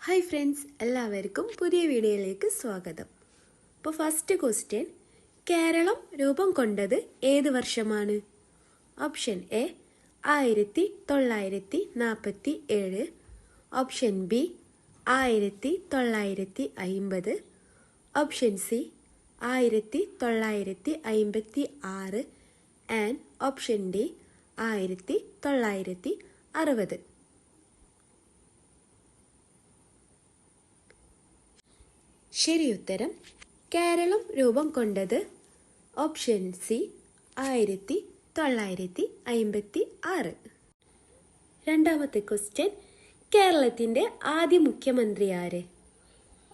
Hi friends, എല്ലാവർക്കും പുതിയ വീഡിയോയിലേക്ക് സ്വാഗതം. അപ്പോൾ ഫസ്റ്റ് ക്വസ്റ്റ്യൻ, കേരളം രൂപം കൊണ്ടത് ഏത് വർഷമാണ്? Option A 1947, option B 1950, option C 1956 and option D 1960. ശരിയുത്തരം കേരളം രൂപം കൊണ്ടത് ഓപ്ഷൻ സി 1956. രണ്ടാമത്തെ ക്വസ്റ്റ്യൻ, കേരളത്തിൻ്റെ ആദ്യ മുഖ്യമന്ത്രി ആര്?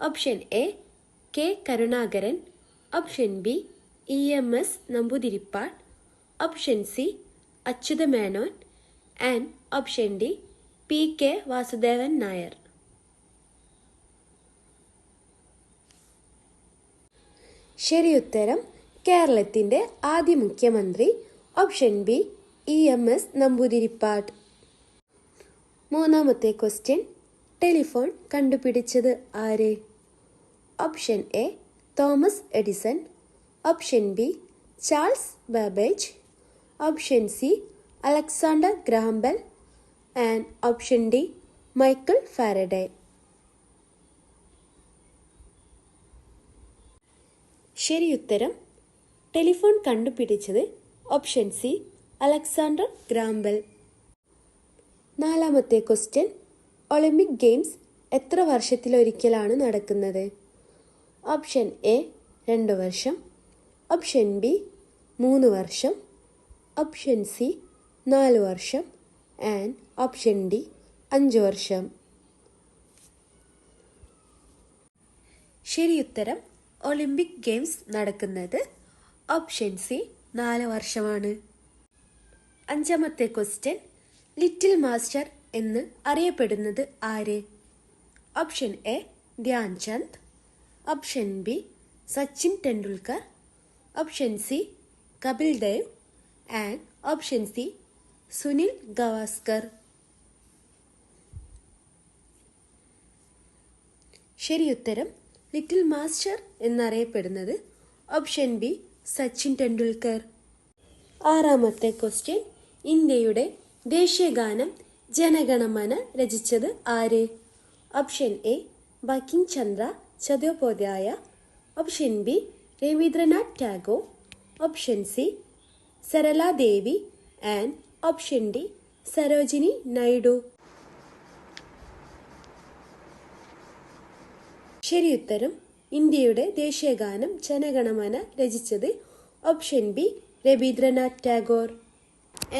Option A K Karunakaran, option B EMS Namboodiripad, option C Achutha Menon and option D PK Vasudevan Nair. ശരിയുത്തരം കേരളത്തിൻ്റെ ആദ്യ മുഖ്യമന്ത്രി ഓപ്ഷൻ ബി EMS നമ്പൂതിരിപ്പാട്. മൂന്നാമത്തെ ക്വസ്റ്റ്യൻ, ടെലിഫോൺ കണ്ടുപിടിച്ചത് ആര്? Option A Thomas Edison, option B Charles Babbage, option C Alexander Graham bell and option D Michael Faraday. ശരിയുത്തരം telephone കണ്ടുപിടിച്ചത് option C Alexander Graham bell. നാലാമത്തെ ക്വസ്റ്റ്യൻ, ഒളിമ്പിക് ഗെയിംസ് എത്ര വർഷത്തിലൊരിക്കലാണ് നടക്കുന്നത്? Option A 2 വർഷം, option B 3 വർഷം, option C 4 വർഷം and option D 5 വർഷം. ശരിയുത്തരം ഒളിമ്പിക് ഗെയിംസ് നടക്കുന്നത് ഓപ്ഷൻ സി 4 വർഷമാണ്. അഞ്ചാമത്തെ ക്വസ്റ്റ്യൻ, ലിറ്റിൽ മാസ്റ്റർ എന്ന് അറിയപ്പെടുന്നത് ആര്? Option A Dhyan Chand, option B Sachin Tendulkar, option C Kapil Dev and option C Sunil Gavaskar. ശരിയുത്തരം ലിറ്റിൽ മാസ്റ്റർ എന്നറിയപ്പെടുന്നത് ഓപ്ഷൻ ബി സച്ചിൻ ടെണ്ടുൽക്കർ. ആറാമത്തെ ക്വസ്റ്റ്യൻ, ഇന്ത്യയുടെ ദേശീയഗാനം ജനഗണമന രചിച്ചത് ആര്? Option A Bankim Chandra Chattopadhyaya, option B Rabindranath Tagore, option C Sarala Devi and option D Sarojini Naidu. ശരിയുത്തരം ഇന്ത്യയുടെ ദേശീയഗാനം ജനഗണമന രചിച്ചത് ഓപ്ഷൻ ബി രവീന്ദ്രനാഥ് ടാഗോർ.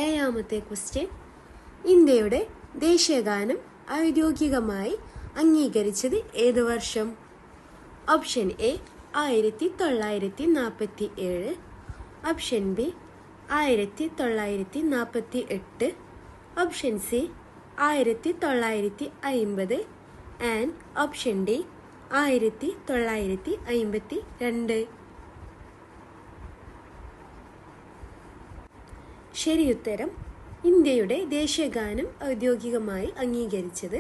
ഏഴാമത്തെ ക്വസ്റ്റ്യൻ, ഇന്ത്യയുടെ ദേശീയഗാനം ഔദ്യോഗികമായി അംഗീകരിച്ചത് ഏത് വർഷം? Option A 1947, option B 1948, option C 1950 and option D 1952. ശരിയുത്തരം ഇന്ത്യയുടെ ദേശീയഗാനം ഔദ്യോഗികമായി അംഗീകരിച്ചത്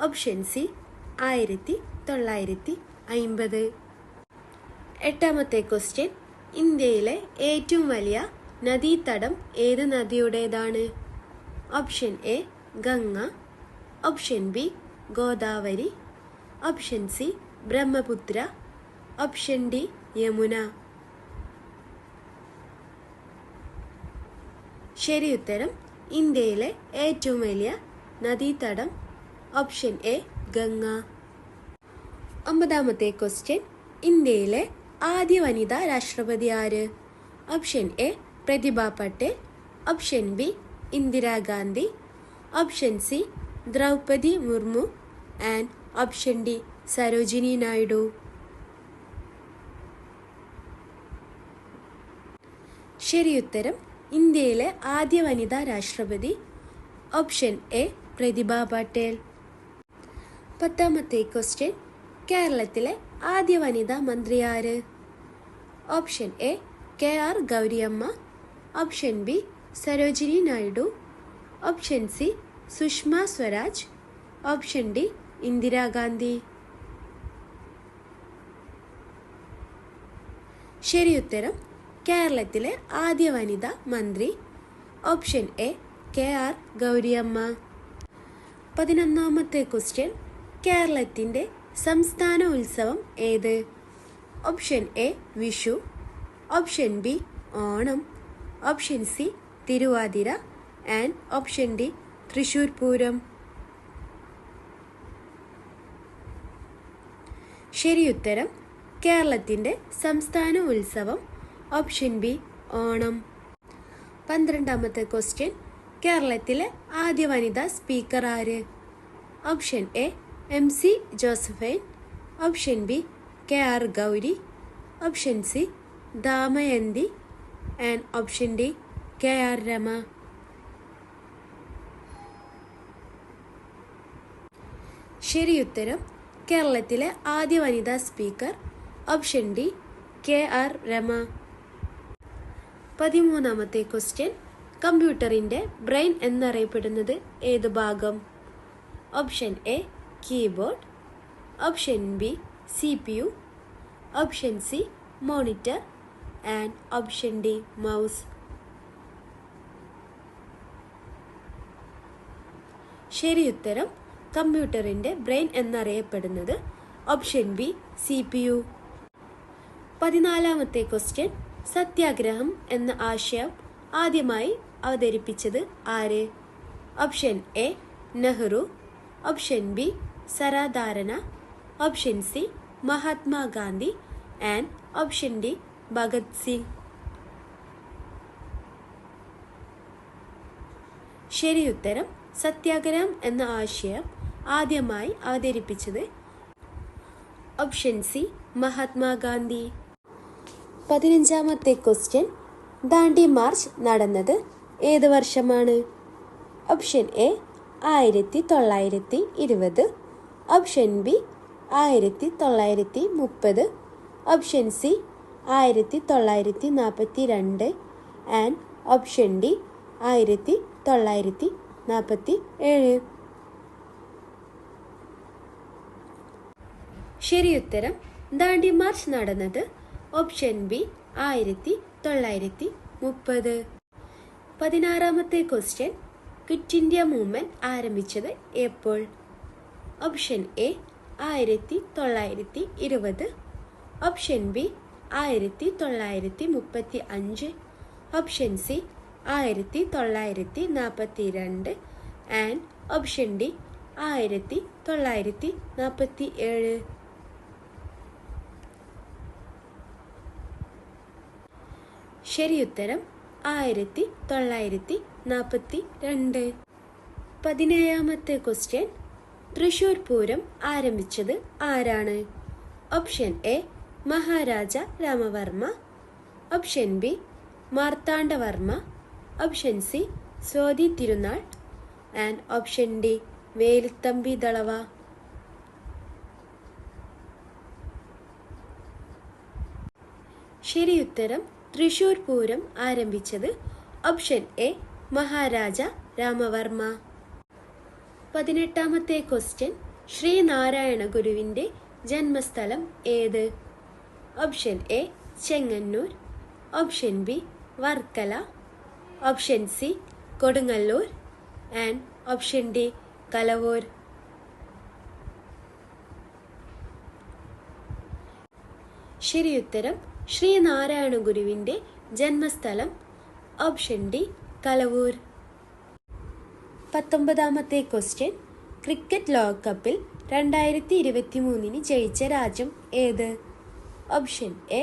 ഓപ്ഷൻ സി 1950. എട്ടാമത്തെ ക്വസ്റ്റ്യൻ, ഇന്ത്യയിലെ ഏറ്റവും വലിയ നദീതടം ഏത് നദിയുടേതാണ്? Option A Ganga, option B Godavari, option C Brahmaputra, option D Yamuna. ശരിയുത്തരം ഇന്ത്യയിലെ ഏറ്റവും വലിയ നദീതടം ഓപ്ഷൻ എ ഗംഗ. ഒമ്പതാമത്തെ ക്വസ്റ്റ്യൻ, ഇന്ത്യയിലെ ആദ്യ വനിതാ രാഷ്ട്രപതി ആര്? Option A Pratibha Patil, option B Indira Gandhi, option C Droupadi Murmu and option D Sarojini Naidu. ശരിയുത്തരം ഇന്ത്യയിലെ ആദ്യ വനിതാ രാഷ്ട്രപതി ഓപ്ഷൻ എ പ്രതിഭ പട്ടേൽ. പത്താമത്തെ ക്വസ്റ്റ്യൻ, കേരളത്തിലെ ആദ്യ വനിതാ മന്ത്രി ആര്? Option A KR Gowriamma, option B Sarojini Naidu, option C Sushma Swaraj, option D Indira Gandhi? ശരിയുത്തരം കേരളത്തിലെ ആദ്യ വനിതാ മന്ത്രി. Option A KR Gowriamma. 11ാമത്തെ ക്വസ്റ്റ്യൻ. കേരളത്തിൻ്റെ സംസ്ഥാന ഉത്സവം ഏത്? Option A Vishu, option B Onam, option C Thiruvathira and option D Thrissur Pooram. ശരിയുത്തരം കേരളത്തിൻ്റെ സംസ്ഥാന ഉത്സവം ഓപ്ഷൻ ബി ഓണം. 12ാമത്തെ ക്വസ്റ്റ്യൻ. കേരളത്തിലെ ആദ്യ വനിതാ സ്പീക്കർ ആര്? Option A MC Josephine, option B KR Gauri, option C Damayanti and option D KR Rema. ശരിയുത്തരം കേരളത്തിലെ ആദ്യ വനിതാ speaker option D KR Rema. 13ാമത്തെ ക്വസ്റ്റ്യൻ. കമ്പ്യൂട്ടറിൻ്റെ ബ്രെയിൻ എന്നറിയപ്പെടുന്നത് ഏത് ഭാഗം? Option A keyboard, option B CPU, option C monitor and option D mouse. ശരിയുത്തരം കമ്പ്യൂട്ടറിൻ്റെ ബ്രെയിൻ എന്നറിയപ്പെടുന്നത് ഓപ്ഷൻ ബി CPU. 14ാമത്തെ ക്വസ്റ്റ്യൻ. സത്യാഗ്രഹം എന്ന ആശയം ആദ്യമായി അവതരിപ്പിച്ചത് ആര്? Option A Nehru, option B സരാധാരണ, option C Mahatma Gandhi and option D Bhagat Singh. ശരിയുത്തരം സത്യാഗ്രഹം എന്ന ആശയം ആദ്യമായി അവതരിപ്പിച്ചത് ഓപ്ഷൻ സി മഹാത്മാഗാന്ധി. 15ാമത്തെ ക്വസ്റ്റ്യൻ. ദാണ്ഡി മാർച്ച് നടന്നത് ഏത് വർഷമാണ്? Option A 1920, option B 1930, option C 1942 and option D 1947. ശരിയുത്തരം ദാണ്ഡി മാർച്ച് നടന്നത് ഓപ്ഷൻ ബി 1930. 16ാമത്തെ ക്വസ്റ്റ്യൻ. ക്വിറ്റ് ഇന്ത്യ മൂവ്മെൻറ്റ് ആരംഭിച്ചത് എപ്പോൾ? Option A 1920, option B 1935, option C 1942 and option D 1947. ശരിയുത്തരം 1942. 17ാമത്തെ ക്വസ്റ്റ്യൻ. തൃശ്ശൂർ പൂരം ആരംഭിച്ചത് ആരാണ്? Option A Maharaja Rama Varma, option B Marthanda Varma, option C Swathi Thirunal and option D Velu Thampi Dalawa. ശരിയുത്തരം തൃശ്ശൂർ പൂരം ആരംഭിച്ചത് ഓപ്ഷൻ എ മഹാരാജ രാമവർമ്മ. 18ാമത്തെ ക്വസ്റ്റ്യൻ. ശ്രീനാരായണ ഗുരുവിൻ്റെ ജന്മസ്ഥലം ഏത്? Option A Chengannur, option B Varkala, option C Kodungallur and option D Kalavoor. ശരിയുത്തരം ശ്രീനാരായണ ഗുരുവിൻ്റെ ജന്മസ്ഥലം ഓപ്ഷൻ ഡി കലവൂർ. 19ാമത്തെ ക്വസ്റ്റ്യൻ. ക്രിക്കറ്റ് ലോകകപ്പിൽ 2023 ജയിച്ച രാജ്യം ഏത്? Option A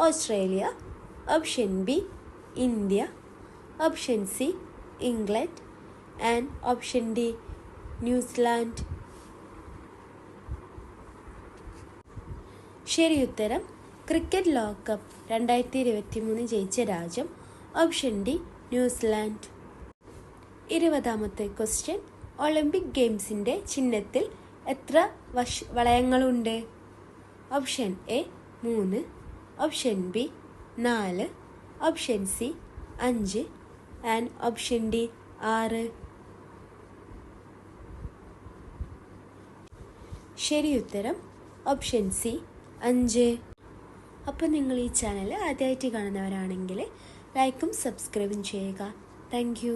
Australia, option B India, option C England and option D New Zealand. ശരിയുത്തരം ക്രിക്കറ്റ് ലോകകപ്പ് 2023 ജയിച്ച രാജ്യം option D New Zealand. 20ാമത്തെ question. Olympic ഗെയിംസിൻ്റെ ചിഹ്നത്തിൽ എത്ര വളയങ്ങളുണ്ട്? Option A 3, option B 4, option C 5 and option D 6. ശരി ഉത്തരം ഓപ്ഷൻ സി 5. അപ്പോൾ നിങ്ങൾ ഈ ചാനൽ ആദ്യമായിട്ട് കാണുന്നവരാണെങ്കിൽ ലൈക്കും സബ്സ്ക്രൈബും ചെയ്യുക. Thank you.